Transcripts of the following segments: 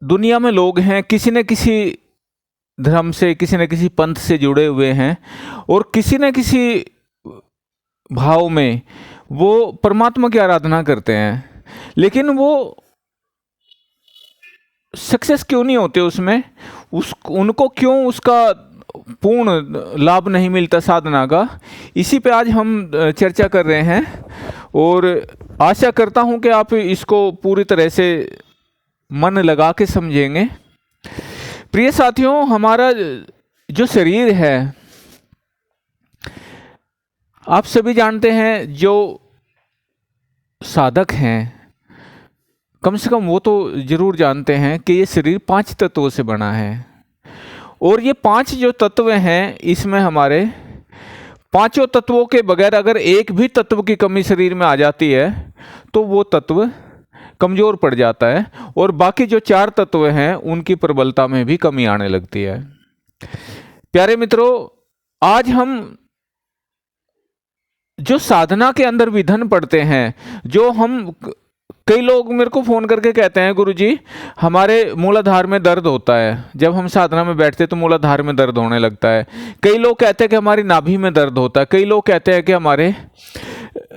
दुनिया में लोग हैं, किसी न किसी धर्म से, किसी न किसी पंथ से जुड़े हुए हैं और किसी न किसी भाव में वो परमात्मा की आराधना करते हैं, लेकिन वो सक्सेस क्यों नहीं होते उसमें, उनको क्यों उसका पूर्ण लाभ नहीं मिलता साधना का। इसी पे आज हम चर्चा कर रहे हैं और आशा करता हूं कि आप इसको पूरी तरह से मन लगा के समझेंगे। प्रिय साथियों, हमारा जो शरीर है, आप सभी जानते हैं, जो साधक हैं कम से कम वो तो जरूर जानते हैं कि ये शरीर 5 तत्वों से बना है और ये 5 जो तत्व हैं, इसमें हमारे 5 तत्वों के बगैर अगर एक भी तत्व की कमी शरीर में आ जाती है तो वो तत्व कमज़ोर पड़ जाता है और बाकी जो 4 तत्व हैं उनकी प्रबलता में भी कमी आने लगती है। प्यारे मित्रों, आज हम जो साधना के अंदर विधन पढ़ते हैं, जो हम, कई लोग मेरे को फ़ोन करके कहते हैं, गुरुजी हमारे मूलाधार में दर्द होता है, जब हम साधना में बैठते तो मूलाधार में दर्द होने लगता है। कई लोग कहते हैं कि हमारी नाभि में दर्द होता है। कई लोग कहते हैं कि हमारे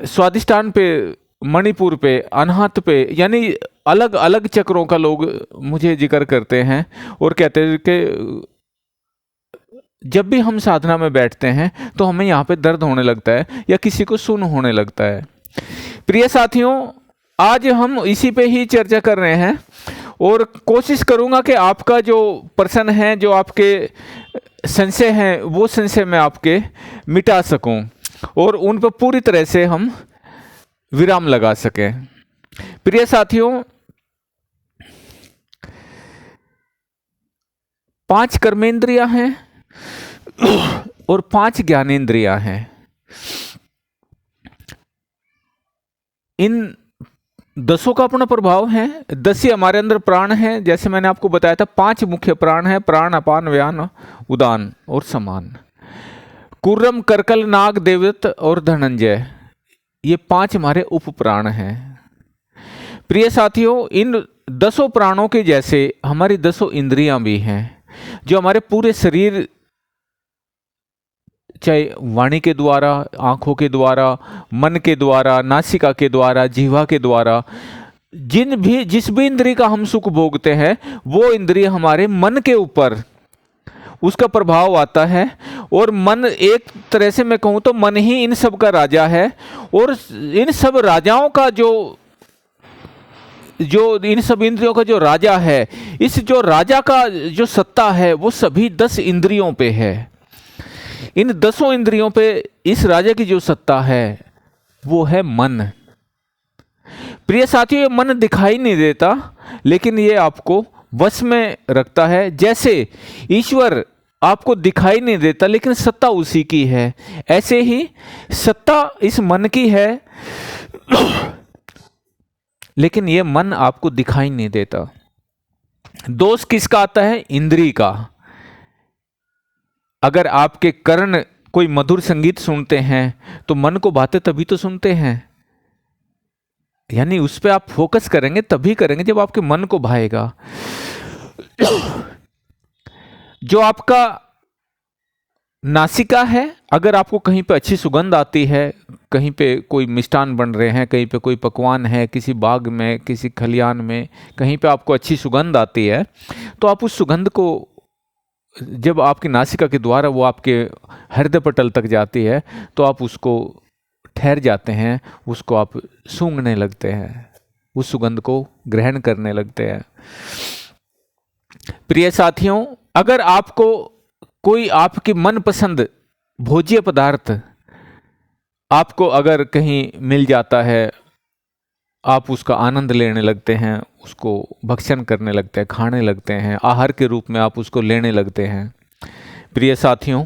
स्वादिष्टान पे, मणिपुर पे, अनाहत पे, यानी अलग अलग चक्रों का लोग मुझे जिक्र करते हैं और कहते हैं कि जब भी हम साधना में बैठते हैं तो हमें यहाँ पे दर्द होने लगता है या किसी को सुन्न होने लगता है। प्रिय साथियों, आज हम इसी पे ही चर्चा कर रहे हैं और कोशिश करूंगा कि आपका जो प्रश्न है, जो आपके संशय हैं, वो संशय मैं आपके मिटा सकूं और उन पर पूरी तरह से हम विराम लगा सकें। प्रिय साथियों, 5 कर्मेंद्रियां हैं और 5 ज्ञानेंद्रियां हैं। इन 10 का अपना प्रभाव है। 10 ही हमारे अंदर प्राण है। जैसे मैंने आपको बताया था, 5 मुख्य प्राण है: प्राण, अपान, व्यान, उदान और समान। कुर्रम, करकल, नाग, देवदत्त और धनंजय, ये 5 हमारे उप प्राण हैं। प्रिय साथियों, इन 10 प्राणों के जैसे हमारी 10 इंद्रियां भी हैं, जो हमारे पूरे शरीर, चाहे वाणी के द्वारा, आंखों के द्वारा, मन के द्वारा, नासिका के द्वारा, जीवा के द्वारा, जिस भी इंद्रिय का हम सुख भोगते हैं, वो इंद्रिय हमारे मन के ऊपर उसका प्रभाव आता है। और मन, एक तरह से मैं कहूँ तो मन ही इन सब का राजा है और इन सब राजाओं का जो इन सब इंद्रियों का जो राजा है, इस जो राजा का जो सत्ता है वो सभी 10 इंद्रियों पे है। इन 10 इंद्रियों पे इस राजा की जो सत्ता है वो है मन। प्रिय साथियों, ये मन दिखाई नहीं देता, लेकिन ये आपको वश में रखता है। जैसे ईश्वर आपको दिखाई नहीं देता लेकिन सत्ता उसी की है, ऐसे ही सत्ता इस मन की है लेकिन ये मन आपको दिखाई नहीं देता। दोष किसका आता है? इंद्रिय का। अगर आपके कर्ण कोई मधुर संगीत सुनते हैं तो मन को बातें तभी तो सुनते हैं, यानी उस पर आप फोकस करेंगे तभी करेंगे जब आपके मन को भाएगा। जो आपका नासिका है, अगर आपको कहीं पे अच्छी सुगंध आती है, कहीं पे कोई मिष्ठान बन रहे हैं, कहीं पे कोई पकवान है, किसी बाग में, किसी खलियान में, कहीं पे आपको अच्छी सुगंध आती है, तो आप उस सुगंध को, जब आपकी नासिका के द्वारा वो आपके हृदय पटल तक जाती है, तो आप उसको ठहर जाते हैं, उसको आप सूंघने लगते हैं, उस सुगंध को ग्रहण करने लगते हैं। प्रिय साथियों, अगर आपको कोई आपकी मनपसंद भोज्य पदार्थ आपको अगर कहीं मिल जाता है, आप उसका आनंद लेने लगते हैं, उसको भक्षण करने लगते हैं, खाने लगते हैं, आहार के रूप में आप उसको लेने लगते हैं। प्रिय साथियों,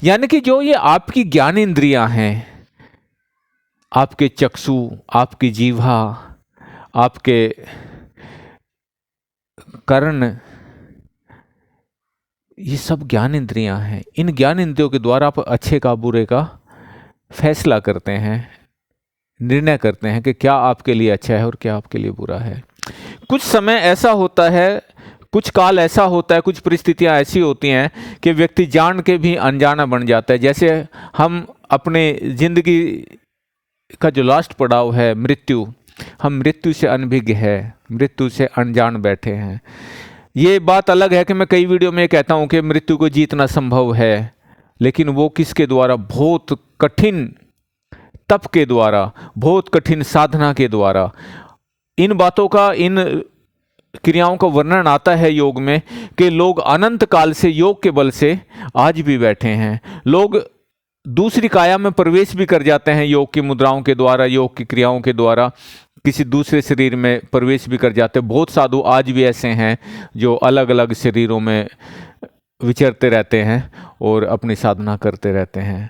यानी कि जो ये आपकी ज्ञान इंद्रियां हैं, आपके चक्षु, आपकी जीवा, आपके कर्ण, ये सब ज्ञान इंद्रियां हैं। इन ज्ञान इंद्रियों के द्वारा आप अच्छे का बुरे का फैसला करते हैं, निर्णय करते हैं कि क्या आपके लिए अच्छा है और क्या आपके लिए बुरा है। कुछ समय ऐसा होता है, कुछ काल ऐसा होता है, कुछ परिस्थितियां ऐसी होती हैं कि व्यक्ति जान के भी अनजाना बन जाता है। जैसे हम अपने जिंदगी का जो लास्ट पड़ाव है मृत्यु, हम मृत्यु से अनभिज्ञ है, मृत्यु से अनजान बैठे हैं। ये बात अलग है कि मैं कई वीडियो में कहता हूं कि मृत्यु को जीतना संभव है, लेकिन वो किसके द्वारा? बहुत कठिन तप के द्वारा, बहुत कठिन साधना के द्वारा। इन बातों का, इन क्रियाओं का वर्णन आता है योग में कि लोग अनंत काल से योग के बल से आज भी बैठे हैं। लोग दूसरी काया में प्रवेश भी कर जाते हैं योग की मुद्राओं के द्वारा, योग की क्रियाओं के द्वारा किसी दूसरे शरीर में प्रवेश भी कर जाते हैं। बहुत साधु आज भी ऐसे हैं जो अलग अलग शरीरों में विचरते रहते हैं और अपनी साधना करते रहते हैं।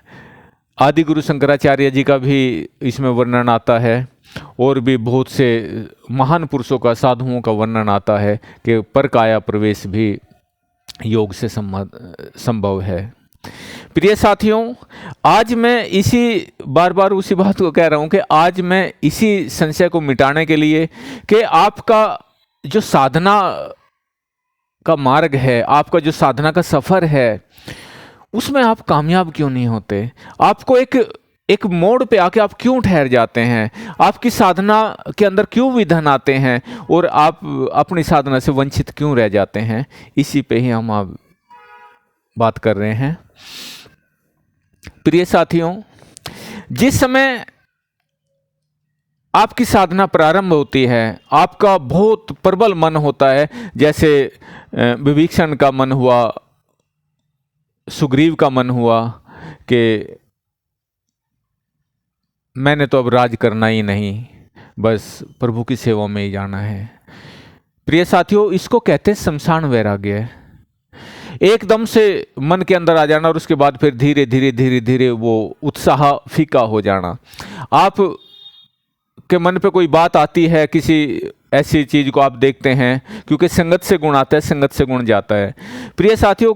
आदि गुरु शंकराचार्य जी का भी इसमें वर्णन आता है, और भी बहुत से महान पुरुषों का, साधुओं का वर्णन आता है कि परकाया प्रवेश भी योग से संभव है। प्रिय साथियों, आज मैं बार बार उसी बात को कह रहा हूं कि आज मैं इसी संशय को मिटाने के लिए कि आपका जो साधना का मार्ग है, आपका जो साधना का सफर है, उसमें आप कामयाब क्यों नहीं होते? आपको एक मोड़ पे आके आप क्यों ठहर जाते हैं? आपकी साधना के अंदर क्यों विघ्न आते हैं और आप अपनी साधना से वंचित क्यों रह जाते हैं? इसी पे ही हम आप बात कर रहे हैं। प्रिय साथियों, जिस समय आपकी साधना प्रारंभ होती है, आपका बहुत प्रबल मन होता है, जैसे विभीषण का मन हुआ, सुग्रीव का मन हुआ कि मैंने तो अब राज करना ही नहीं, बस प्रभु की सेवा में ही जाना है। प्रिय साथियों, इसको कहते हैं शमशान वैराग्य। एकदम से मन के अंदर आ जाना और उसके बाद फिर धीरे धीरे धीरे धीरे वो उत्साह फीका हो जाना। आप के मन पे कोई बात आती है, किसी ऐसी चीज को आप देखते हैं, क्योंकि संगत से गुण आता है, संगत से गुण जाता है। प्रिय साथियों,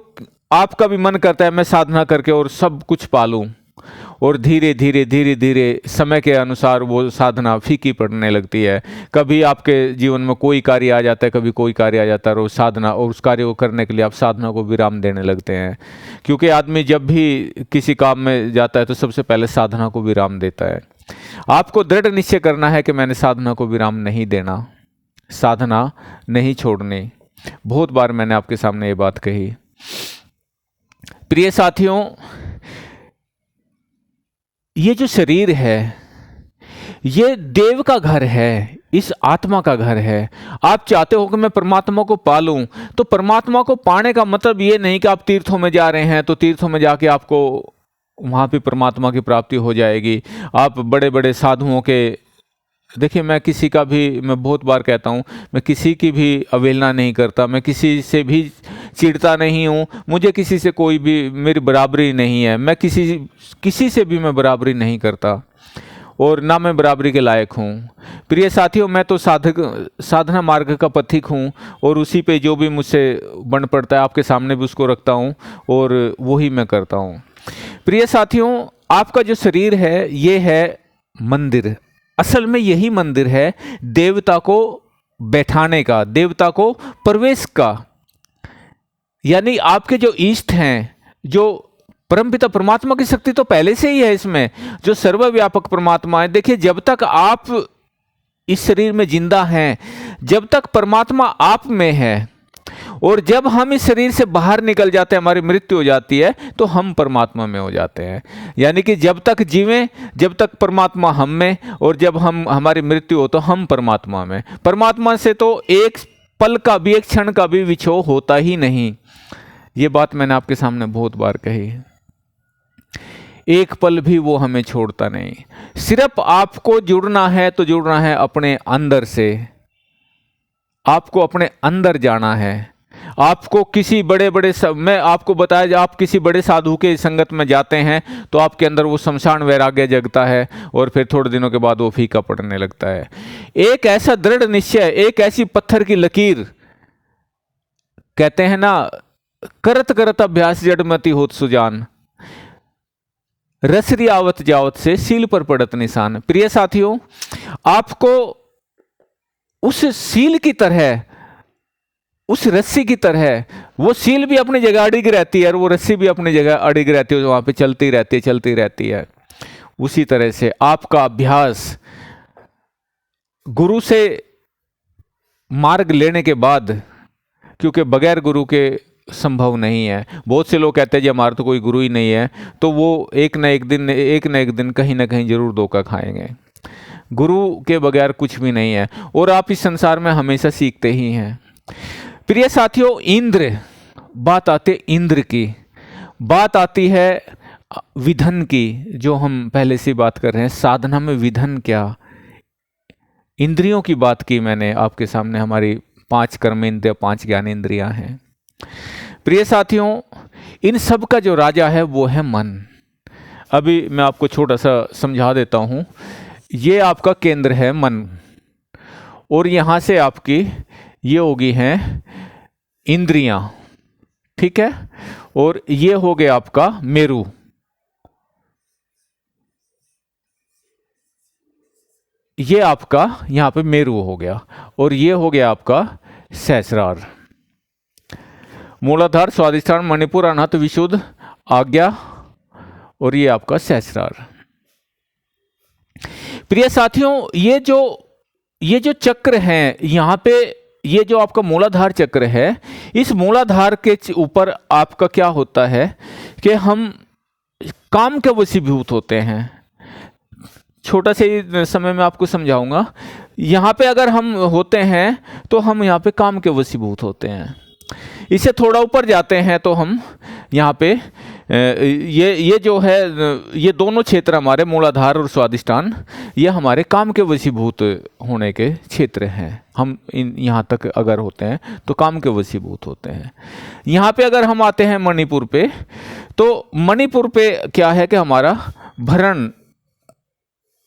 आपका भी मन करता है मैं साधना करके और सब कुछ पालूं, और धीरे धीरे धीरे धीरे समय के अनुसार वो साधना फीकी पड़ने लगती है। कभी आपके जीवन में कोई कार्य आ जाता है, कभी कोई कार्य आ जाता है, और साधना, और उस कार्य को करने के लिए आप साधना को विराम देने लगते हैं। क्योंकि आदमी जब भी किसी काम में जाता है तो सबसे पहले साधना को विराम देता है। आपको दृढ़ निश्चय करना है कि मैंने साधना को विराम नहीं देना, साधना नहीं छोड़नी। बहुत बार मैंने आपके सामने ये बात कही। प्रिय साथियों, ये जो शरीर है, ये देव का घर है, इस आत्मा का घर है। आप चाहते हो कि मैं परमात्मा को पालूं, तो परमात्मा को पाने का मतलब ये नहीं कि आप तीर्थों में जा रहे हैं तो तीर्थों में जाके आपको वहां पे परमात्मा की प्राप्ति हो जाएगी। आप बड़े बड़े साधुओं के, देखिए मैं बहुत बार कहता हूँ, मैं किसी की भी अवहेलना नहीं करता, मैं किसी से भी चिढ़ता नहीं हूँ, मुझे किसी से कोई भी मेरी बराबरी नहीं है, मैं किसी से भी मैं बराबरी नहीं करता, और ना मैं बराबरी के लायक हूँ। प्रिय साथियों, मैं तो साधना मार्ग का पथिक हूँ, और उसी पे जो भी मुझसे बन पड़ता है आपके सामने भी उसको रखता हूँ, और वही मैं करता हूँ। प्रिय साथियों, आपका जो शरीर है ये है मंदिर। असल में यही मंदिर है देवता को बैठाने का, देवता को प्रवेश का। यानी आपके जो इष्ट हैं, जो परमपिता परमात्मा की शक्ति तो पहले से ही है इसमें, जो सर्वव्यापक परमात्मा है। देखिए, जब तक आप इस शरीर में जिंदा हैं, जब तक परमात्मा आप में है, और जब हम इस शरीर से बाहर निकल जाते हैं, हमारी मृत्यु हो जाती है, तो हम परमात्मा में हो जाते हैं। यानी कि जब तक जीवें, जब तक परमात्मा हम में, और जब हमारी मृत्यु हो तो हम परमात्मा में। परमात्मा से तो एक पल का भी, एक क्षण का भी विछोह होता ही नहीं। ये बात मैंने आपके सामने बहुत बार कही। एक पल भी वो हमें छोड़ता नहीं। सिर्फ आपको जुड़ना है तो जुड़ना है अपने अंदर से। आपको अपने अंदर जाना है। आपको किसी मैं आपको बताया, आप किसी बड़े साधु के संगत में जाते हैं तो आपके अंदर वो शमशान वैराग्य जगता है, और फिर थोड़े दिनों के बाद वो फीका पड़ने लगता है। एक ऐसा दृढ़ निश्चय, एक ऐसी पत्थर की लकीर, कहते हैं ना, करत करत अभ्यास जड़मति होत सुजान, रसरी आवत जावत से सील पर पड़त निशान। प्रिय साथियों, आपको उस सील की तरह, उस रस्सी की तरह, वो सील भी अपनी जगह अड़िग रहती है और वो रस्सी भी अपनी जगह अड़िग रहती है, वहां पे चलती रहती है, चलती रहती है। उसी तरह से आपका अभ्यास गुरु से मार्ग लेने के बाद, क्योंकि बगैर गुरु के संभव नहीं है। बहुत से लोग कहते हैं जी हमारा तो कोई गुरु ही नहीं है, तो वो एक ना एक दिन कहीं ना कहीं जरूर धोखा खाएंगे। गुरु के बगैर कुछ भी नहीं है, और आप इस संसार में हमेशा सीखते ही हैं। प्रिय साथियों, इंद्र, बात आती है इंद्र की, बात आती है विधन की, जो हम पहले से बात कर रहे हैं। साधना में विधन क्या? इंद्रियों की बात की मैंने आपके सामने। हमारी 5 कर्मेंद्रिय, 5 ज्ञानेंद्रियां हैं। प्रिय साथियों, इन सब का जो राजा है वो है मन। अभी मैं आपको छोटा सा समझा देता हूं। ये आपका केंद्र है मन, और यहां से आपकी ये होगी हैं इंद्रियां, ठीक है, और ये हो गया आपका मेरु। ये आपका यहां पे मेरु हो गया, और ये हो गया आपका सहस्रार। मूलाधार, स्वादिष्ठान, मणिपुर, अनाहत, विशुद्ध, आज्ञा, और ये आपका सहस्रार। प्रिय साथियों, ये जो चक्र हैं यहां पे, ये जो आपका मूलाधार चक्र है, इस मूलाधार के ऊपर आपका क्या होता है कि हम काम के वशीभूत होते हैं। छोटा से समय में आपको समझाऊंगा। यहां पे अगर हम होते हैं तो हम यहां पे काम के वशीभूत होते हैं। इससे थोड़ा ऊपर जाते हैं तो हम यहाँ पे ये जो है, ये दोनों क्षेत्र हमारे मूलाधार और स्वादिष्ठान, ये हमारे काम के वशीभूत होने के क्षेत्र हैं। हम यहाँ तक अगर होते हैं तो काम के वशीभूत होते हैं। यहाँ पे अगर हम आते हैं मणिपुर पे, तो मणिपुर पे क्या है कि हमारा भरण,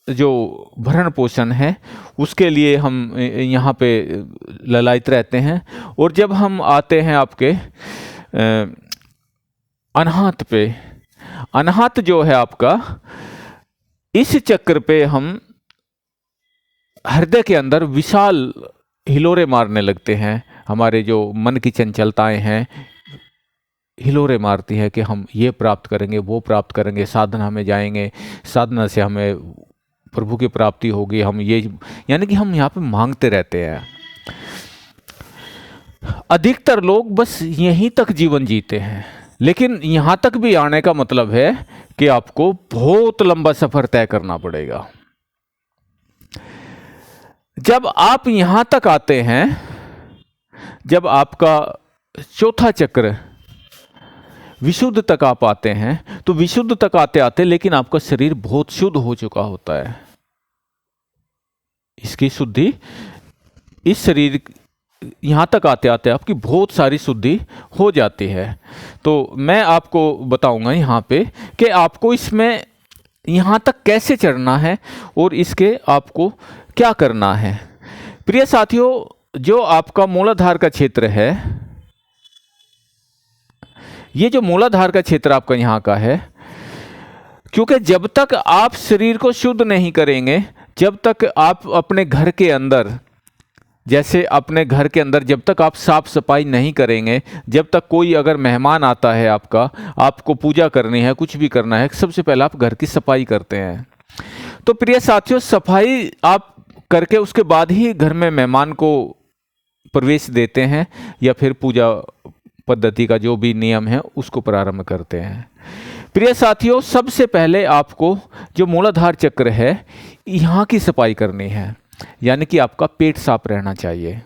जो भरण पोषण है, उसके लिए हम यहाँ पे ललायित रहते हैं। और जब हम आते हैं आपके अनाहत पे, अनाहत जो है आपका, इस चक्र पे हम हृदय के अंदर विशाल हिलोरे मारने लगते हैं। हमारे जो मन की चंचलताएं हैं हिलोरे मारती है कि हम ये प्राप्त करेंगे, वो प्राप्त करेंगे, साधना में जाएंगे, साधना से हमें प्रभु की प्राप्ति होगी, हम ये, यानी कि हम यहाँ पे मांगते रहते हैं। अधिकतर लोग बस यहीं तक जीवन जीते हैं, लेकिन यहाँ तक भी आने का मतलब है कि आपको बहुत लंबा सफर तय करना पड़ेगा। जब आप यहाँ तक आते हैं, जब आपका चौथा चक्र विशुद्ध तक आप आते हैं, तो विशुद्ध तक आते आते लेकिन आपका शरीर बहुत शुद्ध हो चुका होता है। इसकी शुद्धि, इस शरीर यहां तक आते आते आपकी बहुत सारी शुद्धि हो जाती है। तो मैं आपको बताऊंगा यहां पे कि आपको इसमें यहां तक कैसे चढ़ना है और इसके आपको क्या करना है। प्रिय साथियों, जो आपका मूलाधार का क्षेत्र है, ये जो मूलाधार का क्षेत्र आपका यहाँ का है, क्योंकि जब तक आप शरीर को शुद्ध नहीं करेंगे, जब तक आप अपने घर के अंदर, जैसे अपने घर के अंदर जब तक आप साफ सफाई नहीं करेंगे, जब तक कोई अगर मेहमान आता है आपका, आपको पूजा करनी है, कुछ भी करना है, सबसे पहले आप घर की सफाई करते हैं। तो प्रिय साथियों, सफाई आप करके उसके बाद ही घर में मेहमान को प्रवेश देते हैं, या फिर पूजा पद्धति का जो भी नियम है उसको प्रारंभ करते हैं। प्रिय साथियों, सबसे पहले आपको जो मूलाधार चक्र है यहाँ की सफाई करनी है, यानी कि आपका पेट साफ रहना चाहिए।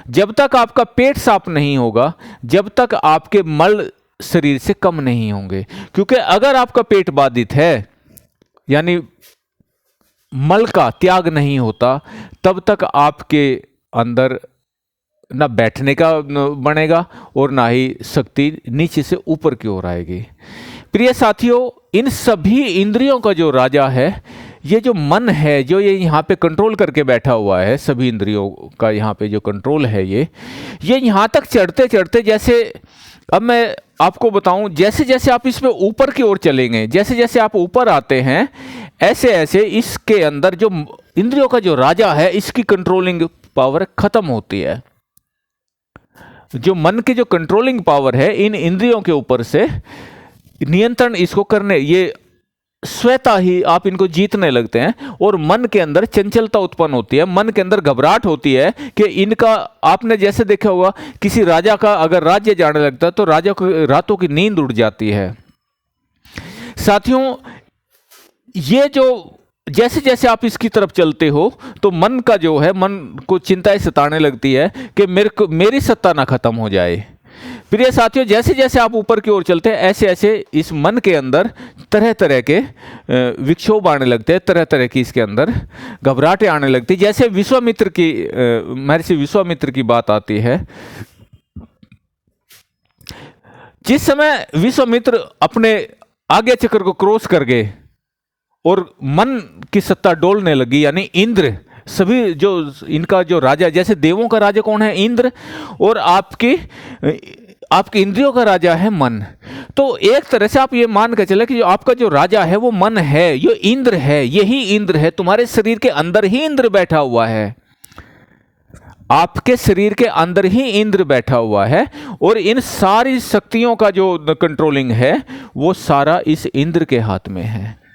जब तक आपका पेट साफ नहीं होगा, जब तक आपके मल शरीर से कम नहीं होंगे, क्योंकि अगर आपका पेट बाधित है, यानी मल का त्याग नहीं होता, तब तक आपके अंदर ना बैठने का बनेगा और ना ही शक्ति नीचे से ऊपर की ओर आएगी। प्रिय साथियों, इन सभी इंद्रियों का जो राजा है, ये जो मन है, जो ये यहाँ पे कंट्रोल करके बैठा हुआ है, सभी इंद्रियों का यहाँ पे जो कंट्रोल है, ये यहाँ तक चढ़ते चढ़ते, जैसे अब मैं आपको बताऊं, जैसे जैसे आप इसमें ऊपर की ओर चलेंगे, जैसे जैसे आप ऊपर आते हैं, ऐसे ऐसे इसके अंदर जो इंद्रियों का जो राजा है, इसकी कंट्रोलिंग पावर खत्म होती है। जो मन की जो कंट्रोलिंग पावर है इन इंद्रियों के ऊपर से नियंत्रण इसको करने, ये स्वतः ही आप इनको जीतने लगते हैं और मन के अंदर चंचलता उत्पन्न होती है, मन के अंदर घबराहट होती है कि इनका, आपने जैसे देखा होगा किसी राजा का अगर राज्य जाने लगता है तो राजा को रातों की नींद उड़ जाती है। साथियों, ये जो जैसे जैसे आप इसकी तरफ चलते हो तो मन का जो है, मन को चिंताएं सताने लगती है कि मेरी सत्ता ना खत्म हो जाए। प्रिय साथियों, जैसे जैसे आप ऊपर की ओर चलते हैं ऐसे ऐसे इस मन के अंदर तरह तरह के विक्षोभ आने लगते हैं, तरह तरह की इसके अंदर घबराहटें आने लगती। जैसे विश्वामित्र की, महर्षि विश्वामित्र की बात आती है। जिस समय विश्वामित्र अपने आज्ञा चक्र को क्रॉस कर गए और मन की सत्ता डोलने लगी, यानी इंद्र, सभी जो इनका जो राजा, जैसे देवों का राजा कौन है? इंद्र, और आपकी इंद्रियों का राजा है मन। तो एक तरह से आप ये मान के चले कि जो आपका जो राजा है वो मन है, ये इंद्र है, यही इंद्र है, तुम्हारे शरीर के अंदर ही इंद्र बैठा हुआ है, आपके शरीर के अंदर ही इंद्र बैठा हुआ है और इन सारी शक्तियों का जो कंट्रोलिंग है वो सारा इस इंद्र के हाथ में है।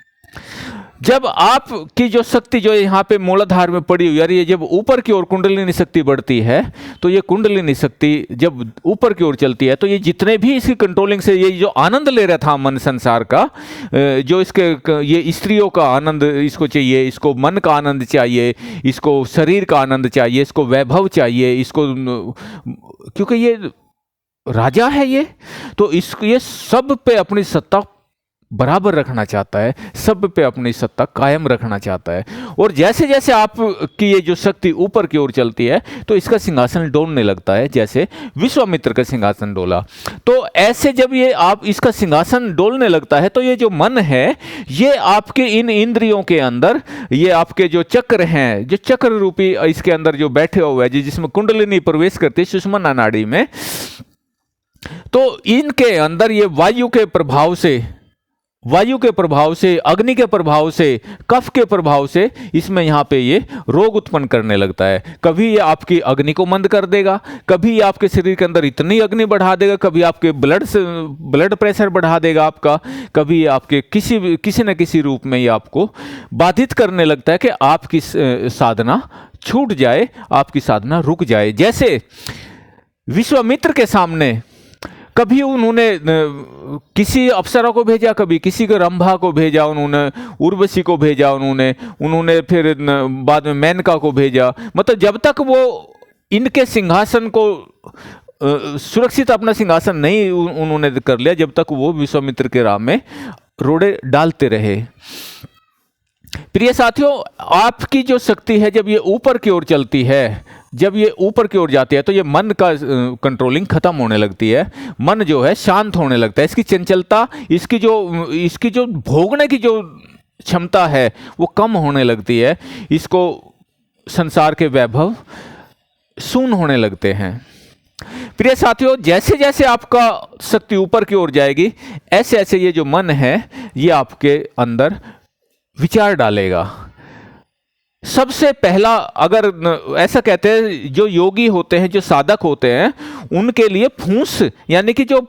जब आपकी जो शक्ति जो यहाँ पे मूलाधार में पड़ी हुई है, ये जब ऊपर की ओर कुंडलिनी शक्ति बढ़ती है तो ये कुंडलिनी शक्ति जब ऊपर की ओर चलती है तो ये जितने भी इसकी कंट्रोलिंग से, ये जो आनंद ले रहा था मन संसार का, जो इसके ये स्त्रियों का आनंद इसको चाहिए, इसको मन का आनंद चाहिए, इसको शरीर का आनंद चाहिए, इसको वैभव चाहिए, इसको, क्योंकि ये राजा है ये, तो इसको ये सब पे अपनी सत्ता बराबर रखना चाहता है, सब पे अपनी सत्ता कायम रखना चाहता है। और जैसे जैसे आपकी ये जो शक्ति ऊपर की ओर चलती है तो इसका सिंहासन डोलने लगता है, जैसे विश्वामित्र का सिंहासन डोला। तो ऐसे जब ये आप इसका सिंहासन डोलने लगता है तो ये जो मन है ये आपके इन इंद्रियों के अंदर, ये आपके जो चक्र हैं, जो चक्र रूपी इसके अंदर जो बैठे हुए हैं, जिसमें कुंडलिनी प्रवेश करती है सुषुम्ना नाड़ी में, तो इनके अंदर ये वायु के प्रभाव से, अग्नि के प्रभाव से, कफ के प्रभाव से इसमें यहाँ पे ये रोग उत्पन्न करने लगता है। कभी ये आपकी अग्नि को मंद कर देगा, कभी ये आपके शरीर के अंदर इतनी अग्नि बढ़ा देगा, कभी आपके ब्लड प्रेशर बढ़ा देगा आपका, कभी ये आपके किसी न किसी रूप में ये आपको बाधित करने लगता है कि आपकी साधना छूट जाए, आपकी साधना रुक जाए। जैसे विश्वामित्र के सामने कभी उन्होंने किसी अप्सरा को भेजा, कभी किसी को रंभा को भेजा, उन्होंने उर्वशी को भेजा, उन्होंने फिर बाद में मेनका को भेजा। मतलब जब तक वो इनके सिंहासन को सुरक्षित अपना सिंहासन नहीं उन्होंने कर लिया, जब तक वो विश्वामित्र के राह में रोड़े डालते रहे। प्रिय साथियों, आपकी जो शक्ति है जब ये ऊपर की ओर चलती है, जब ये ऊपर की ओर जाती है तो ये मन का कंट्रोलिंग खत्म होने लगती है, मन जो है शांत होने लगता है, इसकी चंचलता, इसकी जो भोगने की जो क्षमता है वो कम होने लगती है, इसको संसार के वैभव शून्य होने लगते हैं। प्रिय साथियों, जैसे जैसे आपका शक्ति ऊपर की ओर जाएगी ऐसे ऐसे ये जो मन है ये आपके अंदर विचार डालेगा। सबसे पहला, अगर ऐसा कहते हैं जो योगी होते हैं, जो साधक होते हैं, उनके लिए फूंस, यानी कि जो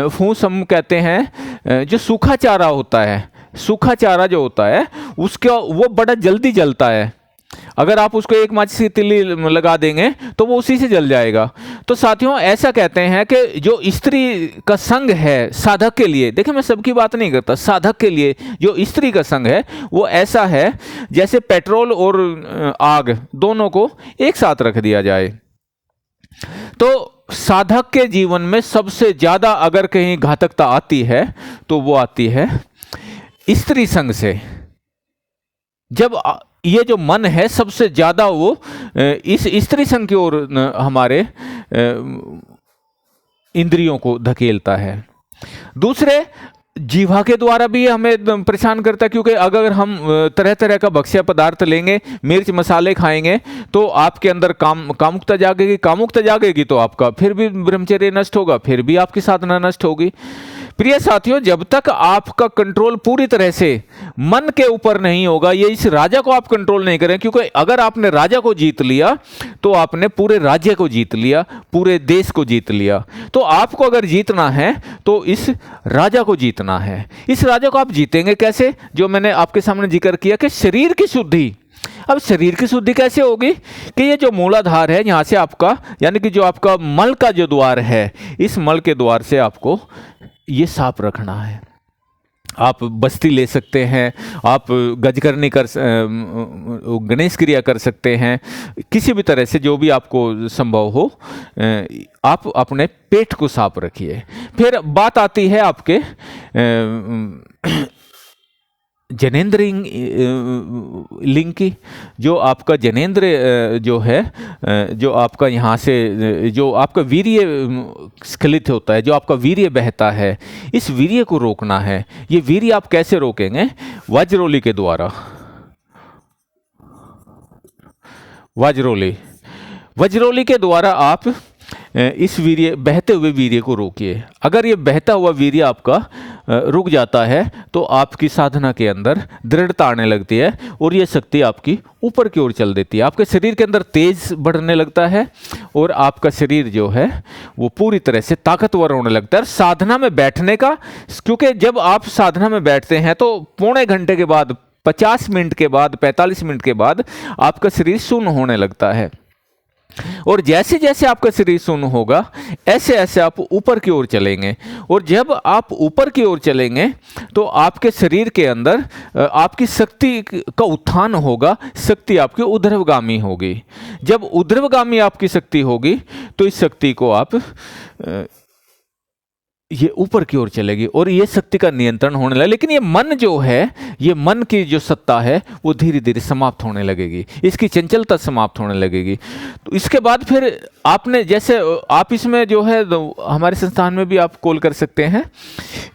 फूंस हम कहते हैं, जो सूखा चारा होता है, सूखा चारा जो होता है उसका वो बड़ा जल्दी जलता है। अगर आप उसको एक माचिस की तिल्ली लगा देंगे तो वो उसी से जल जाएगा। तो साथियों, ऐसा कहते हैं कि जो स्त्री का संग है साधक के लिए, देखिए मैं सबकी बात नहीं करता, साधक के लिए जो स्त्री का संग है वो ऐसा है जैसे पेट्रोल और आग दोनों को एक साथ रख दिया जाए। तो साधक के जीवन में सबसे ज्यादा अगर कहीं घातकता आती है तो वो आती है स्त्री संग से। जब ये जो मन है सबसे ज्यादा वो इस स्त्री संग की ओर हमारे इंद्रियों को धकेलता है। दूसरे, जीवा के द्वारा भी हमें परेशान करता है, क्योंकि अगर हम तरह तरह का भक्ष्य पदार्थ लेंगे, मिर्च मसाले खाएंगे तो आपके अंदर कामुकता जागेगी, कामुकता जागेगी तो आपका फिर भी ब्रह्मचर्य नष्ट होगा, फिर भी आपकी साधना नष्ट होगी। प्रिय साथियों, जब तक आपका कंट्रोल पूरी तरह से मन के ऊपर नहीं होगा, ये इस राजा को आप कंट्रोल नहीं करें, क्योंकि अगर आपने राजा को जीत लिया तो आपने पूरे राज्य को जीत लिया, पूरे देश को जीत लिया। तो आपको अगर जीतना है तो इस राजा को जीतना है। इस राजा को आप जीतेंगे कैसे? जो मैंने आपके सामने जिक्र किया कि शरीर की शुद्धि। अब शरीर की शुद्धि कैसे होगी? कि ये जो मूलाधार है, यहाँ से आपका यानी कि जो आपका मल का जो द्वार है, इस मल के द्वार से आपको ये साफ रखना है। आप बस्ती ले सकते हैं, आप गजकरनी कर, गणेश क्रिया कर सकते हैं, किसी भी तरह से जो भी आपको संभव हो, आप अपने पेट को साफ रखिए। फिर बात आती है आपके जनेंद्र लिंग की। जो आपका जनेंद्र जो है, जो आपका यहाँ से जो आपका वीर्य स्खलित होता है, जो आपका वीर्य बहता है, इस वीर्य को रोकना है। ये वीर्य आप कैसे रोकेंगे? वज्रोली के द्वारा। वज्रोली के द्वारा आप इस वीर्य, बहते हुए वीर्य को रोकिए। अगर ये बहता हुआ वीर्य आपका रुक जाता है तो आपकी साधना के अंदर दृढ़ता आने लगती है और ये शक्ति आपकी ऊपर की ओर चल देती है। आपके शरीर के अंदर तेज बढ़ने लगता है और आपका शरीर जो है वो पूरी तरह से ताकतवर होने लगता है। साधना में बैठने का, क्योंकि जब आप साधना में बैठते हैं तो पौने घंटे के बाद, 50 मिनट के बाद, 45 मिनट के बाद आपका शरीर शून्य होने लगता है। और जैसे जैसे आपका शरीर शून्य होगा, ऐसे ऐसे आप ऊपर की ओर चलेंगे। और जब आप ऊपर की ओर चलेंगे तो आपके शरीर के अंदर आपकी शक्ति का उत्थान होगा, शक्ति आपकी ऊर्ध्वगामी होगी। जब ऊर्ध्वगामी आपकी शक्ति होगी तो इस शक्ति को आप ये ऊपर की ओर चलेगी और ये शक्ति का नियंत्रण होने लगेगा। लेकिन ये मन जो है, ये मन की जो सत्ता है, वो धीरे धीरे समाप्त होने लगेगी, इसकी चंचलता समाप्त होने लगेगी। तो इसके बाद फिर आपने, जैसे आप इसमें जो है हमारे संस्थान में भी आप कॉल कर सकते हैं।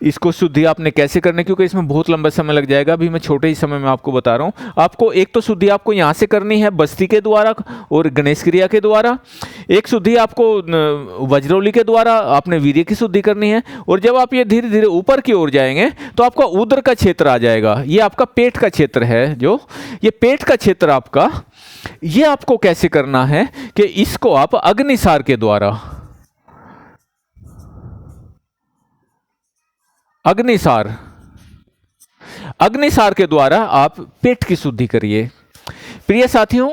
इसको शुद्धि आपने कैसे करनी, क्योंकि इसमें बहुत लंबा समय लग जाएगा, अभी मैं छोटे ही समय में आपको बता रहा हूँ। आपको एक तो शुद्धि आपको यहाँ से करनी है बस्ती के द्वारा और गणेश क्रिया के द्वारा। एक शुद्धि आपको वज्रोली के द्वारा आपने वीर्य की शुद्धि करनी है। और जब आप ये धीरे धीरे ऊपर की ओर जाएंगे तो आपका उदर का क्षेत्र आ जाएगा। ये आपका पेट का क्षेत्र है, जो ये पेट का क्षेत्र आपका, ये आपको कैसे करना है कि इसको आप अग्निसार के द्वारा, अग्निसार के द्वारा आप पेट की शुद्धि करिए। प्रिय साथियों,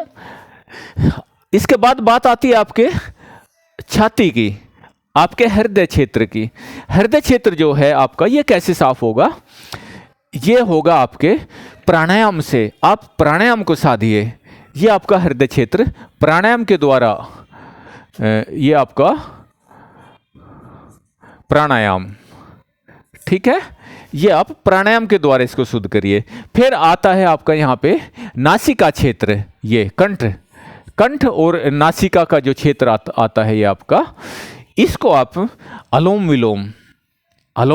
इसके बाद बात आती है आपके छाती की, आपके हृदय क्षेत्र की। हृदय क्षेत्र जो है आपका, ये कैसे साफ होगा? ये होगा आपके प्राणायाम से। आप प्राणायाम को साधिए। ये आपका हृदय क्षेत्र प्राणायाम के द्वारा, ये आपका प्राणायाम, ठीक है, ये आप प्राणायाम के द्वारा इसको शुद्ध करिए। फिर आता है आपका यहाँ पे नासिका क्षेत्र, ये कंठ और नासिका का जो क्षेत्र आता है, ये आपका, इसको आप अनुलोम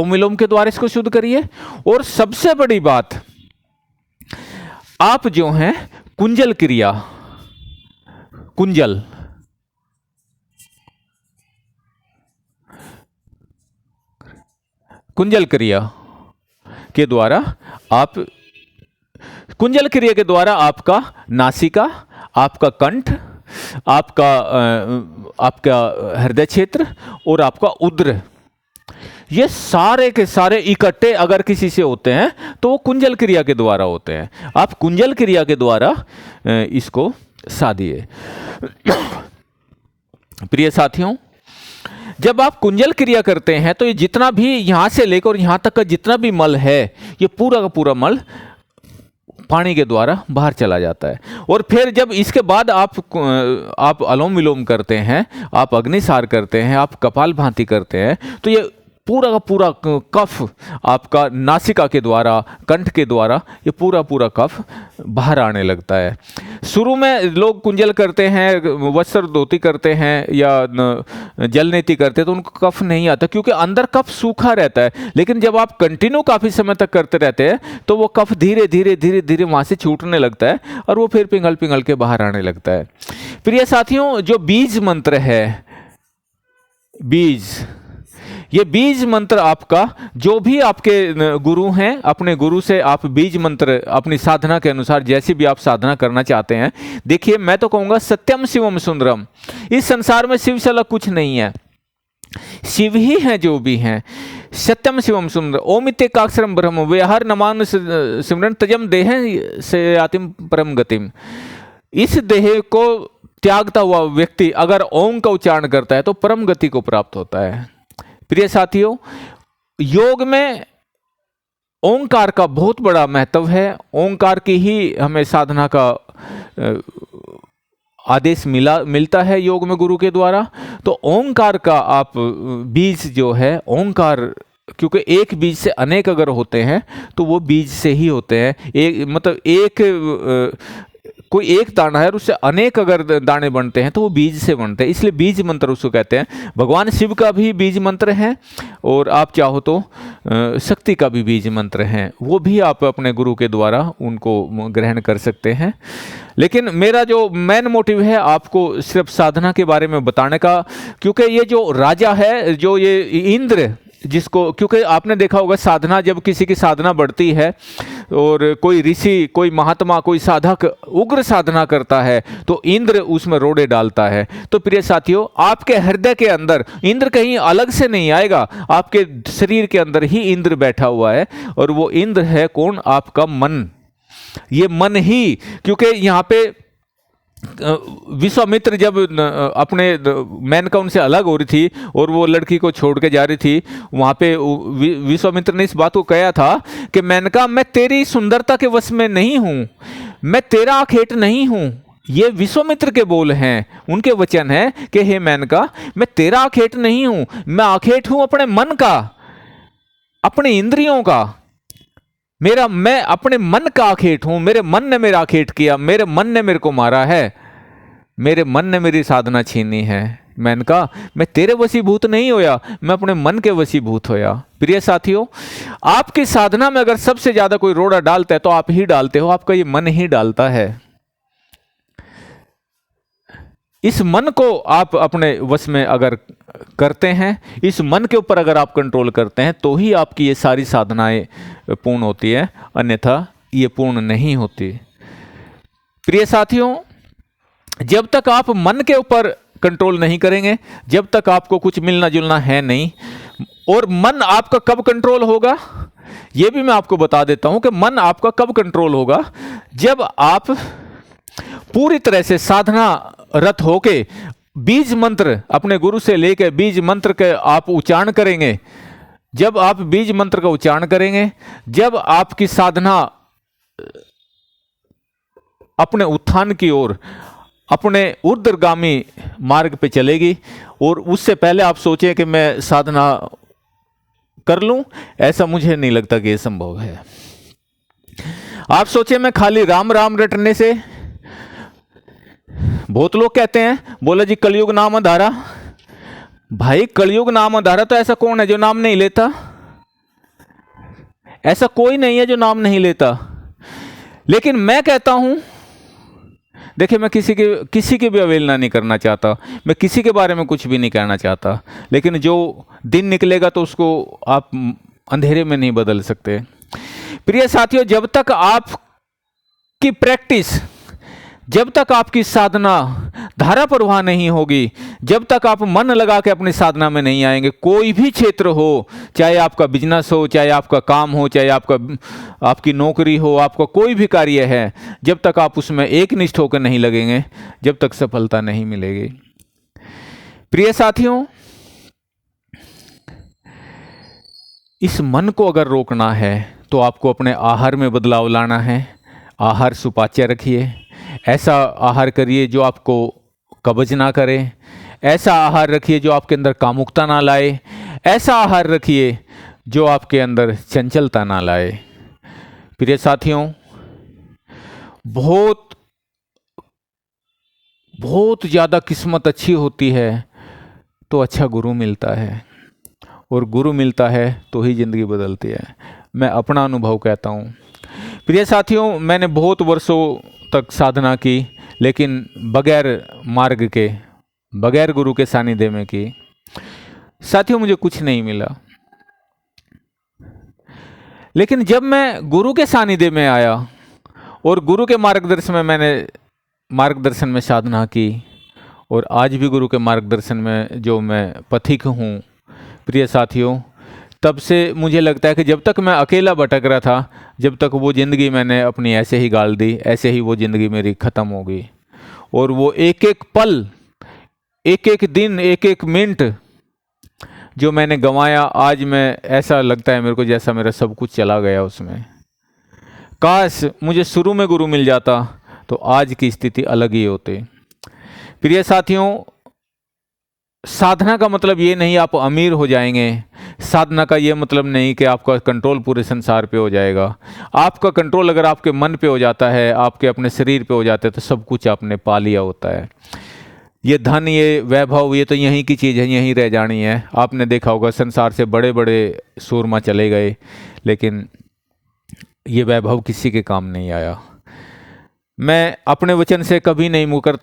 विलोम के द्वारा इसको शुद्ध करिए। और सबसे बड़ी बात, आप जो हैं कुंजल क्रिया, कुंजल क्रिया के द्वारा आप, कुंजल क्रिया के द्वारा आपका नासिका, आपका कंठ, आपका हृदय क्षेत्र और आपका उदर, ये सारे के सारे इकट्ठे अगर किसी से होते हैं तो वो कुंजल क्रिया के द्वारा होते हैं। आप कुंजल क्रिया के द्वारा इसको साधिए। प्रिय साथियों, जब आप कुंजल क्रिया करते हैं तो ये जितना भी यहां से लेकर यहां तक का जितना भी मल है, ये पूरा का पूरा मल पानी के द्वारा बाहर चला जाता है। और फिर जब इसके बाद आप अनुलोम विलोम करते हैं, आप अग्निसार करते हैं, आप कपाल भांति करते हैं, तो ये पूरा का पूरा कफ आपका नासिका के द्वारा, कंठ के द्वारा, ये पूरा कफ बाहर आने लगता है। शुरू में लोग कुंजल करते हैं, वस्त्र धोती करते हैं या जलनेति करते हैं तो उनको कफ नहीं आता, क्योंकि अंदर कफ सूखा रहता है। लेकिन जब आप कंटिन्यू काफ़ी समय तक करते रहते हैं तो वो कफ धीरे धीरे वहाँ से छूटने लगता है और वो फिर पिघल के बाहर आने लगता है। प्रिय साथियों, जो बीज मंत्र है, बीज, ये बीज मंत्र आपका, जो भी आपके गुरु हैं, अपने गुरु से आप बीज मंत्र अपनी साधना के अनुसार जैसी भी आप साधना करना चाहते हैं। देखिए मैं तो कहूँगा सत्यम शिवम सुंदरम, इस संसार में शिव से अलग कुछ नहीं है, शिव ही हैं जो भी हैं। सत्यम शिवम सुंदर ओमित्येकाक्षरम ब्रह्म व्यवहार नमान सिमरन तजम देह से आतिम परम गतिम। इस देह को त्यागता हुआ व्यक्ति अगर ओम का उच्चारण करता है तो परम गति को प्राप्त होता है। प्रिय साथियों, योग में ओंकार का बहुत बड़ा महत्व है। ओंकार की ही हमें साधना का आदेश मिलता है योग में गुरु के द्वारा। तो ओंकार का आप बीज जो है ओंकार, क्योंकि एक बीज से अनेक अगर होते हैं तो वो बीज से ही होते हैं। एक मतलब कोई एक दाना है और उससे अनेक अगर दाने बनते हैं तो वो बीज से बनते हैं, इसलिए बीज मंत्र उसको कहते हैं। भगवान शिव का भी बीज मंत्र है और आप चाहो तो शक्ति का भी बीज मंत्र है, वो भी आप अपने गुरु के द्वारा उनको ग्रहण कर सकते हैं। लेकिन मेरा जो मेन मोटिव है आपको सिर्फ साधना के बारे में बताने का, क्योंकि ये जो राजा है, जो ये इंद्र, जिसको, क्योंकि आपने देखा होगा साधना, जब किसी की साधना बढ़ती है और कोई ऋषि, कोई महात्मा, कोई साधक उग्र साधना करता है तो इंद्र उसमें रोड़े डालता है। तो प्रिय साथियों, आपके हृदय के अंदर इंद्र कहीं अलग से नहीं आएगा, आपके शरीर के अंदर ही इंद्र बैठा हुआ है और वो इंद्र है कौन? आपका मन। ये मन ही, क्योंकि यहाँ पे विश्वामित्र जब अपने मेनका उनसे अलग हो रही थी और वो लड़की को छोड़ के जा रही थी, वहाँ पे विश्वामित्र ने इस बात को कहा था कि मेनका मैं तेरी सुंदरता के वश में नहीं हूँ, मैं तेरा आखेट नहीं हूँ। ये विश्वामित्र के बोल हैं, उनके वचन है कि हे मेनका, मैं तेरा आखेट नहीं हूँ, मैं आखेट हूँ अपने मन का, अपने इंद्रियों का। मैं अपने मन का आखेट हूं, मेरे मन ने मेरा आखेट किया, मेरे मन ने मेरे को मारा है, मेरे मन ने मेरी साधना छीनी है। मैंने कहा मैं तेरे वशीभूत नहीं होया, मैं अपने मन के वशीभूत होया। प्रिय साथियों, आपकी साधना में अगर सबसे ज्यादा कोई रोड़ा डालता है तो आप ही डालते हो, आपका ये मन ही डालता है। इस मन को आप अपने वश में अगर करते हैं, इस मन के ऊपर अगर आप कंट्रोल करते हैं तो ही आपकी ये सारी साधनाएं पूर्ण होती है, अन्यथा ये पूर्ण नहीं होती। प्रिय साथियों, जब तक आप मन के ऊपर कंट्रोल नहीं करेंगे, जब तक आपको कुछ मिलना जुलना है नहीं। और मन आपका कब कंट्रोल होगा, ये भी मैं आपको बता देता हूं कि मन आपका कब कंट्रोल होगा, जब आप पूरी तरह से साधना रत होके बीज मंत्र अपने गुरु से लेकर बीज मंत्र के आप उच्चारण करेंगे। जब आप बीज मंत्र का उच्चारण करेंगे, जब आपकी साधना अपने उत्थान की ओर, अपने ऊर्ध्वगामी मार्ग पे चलेगी, और उससे पहले आप सोचें कि मैं साधना कर लूं, ऐसा मुझे नहीं लगता कि यह संभव है। आप सोचें मैं खाली राम राम रटने से, बहुत लोग कहते हैं, बोला जी कलयुग नाम अंधारा। भाई कलयुग नाम अंधारा, तो ऐसा कौन है जो नाम नहीं लेता? ऐसा कोई नहीं है जो नाम नहीं लेता। लेकिन मैं कहता हूं, देखिए मैं किसी की भी अवहेलना नहीं करना चाहता, मैं किसी के बारे में कुछ भी नहीं कहना चाहता, लेकिन जो दिन निकलेगा तो उसको आप अंधेरे में नहीं बदल सकते। प्रिय साथियों, जब तक आपकी प्रैक्टिस, जब तक आपकी साधना धारा प्रवाह नहीं होगी, जब तक आप मन लगा के अपनी साधना में नहीं आएंगे, कोई भी क्षेत्र हो, चाहे आपका बिजनेस हो, चाहे आपका काम हो, चाहे आपकी नौकरी हो, आपका कोई भी कार्य है, जब तक आप उसमें एकनिष्ठ होकर नहीं लगेंगे, जब तक सफलता नहीं मिलेगी। प्रिय साथियों, इस मन को अगर रोकना है तो आपको अपने आहार में बदलाव लाना है। आहार सुपाच्य रखिए, ऐसा आहार करिए जो आपको कब्ज ना करे, ऐसा आहार रखिए जो आपके अंदर कामुकता ना लाए, ऐसा आहार रखिए जो आपके अंदर चंचलता ना लाए। प्रिय साथियों, बहुत ज़्यादा किस्मत अच्छी होती है तो अच्छा गुरु मिलता है, और गुरु मिलता है तो ही ज़िंदगी बदलती है। मैं अपना अनुभव कहता हूँ। प्रिय साथियों, मैंने बहुत वर्षों तक साधना की, लेकिन बगैर मार्ग के, बगैर गुरु के सानिध्य में की। साथियों मुझे कुछ नहीं मिला। लेकिन जब मैं गुरु के सानिध्य में आया और गुरु के मार्गदर्शन में साधना की, और आज भी गुरु के मार्गदर्शन में जो मैं पथिक हूँ प्रिय साथियों, तब से मुझे लगता है कि जब तक मैं अकेला भटक रहा था, जब तक वो ज़िंदगी मैंने अपनी ऐसे ही गाल दी, ऐसे ही वो ज़िंदगी मेरी ख़त्म हो गई। और वो एक एक पल, एक एक दिन, एक एक मिनट जो मैंने गंवाया, आज मैं ऐसा लगता है मेरे को जैसा मेरा सब कुछ चला गया उसमें। काश मुझे शुरू में गुरु मिल जाता तो आज की स्थिति अलग ही होती। प्रिय साथियों, साधना का मतलब ये नहीं आप अमीर हो जाएंगे, साधना का ये मतलब नहीं कि आपका कंट्रोल पूरे संसार पे हो जाएगा। आपका कंट्रोल अगर आपके मन पे हो जाता है, आपके अपने शरीर पे हो जाता है, तो सब कुछ आपने पा लिया होता है। ये धन, ये वैभव, ये तो यहीं की चीज़ है, यहीं रह जानी है। आपने देखा होगा संसार से बड़े बड़े सूरमा चले गए, लेकिन ये वैभव किसी के काम नहीं आया। मैं अपने वचन से कभी नहीं मुकरता।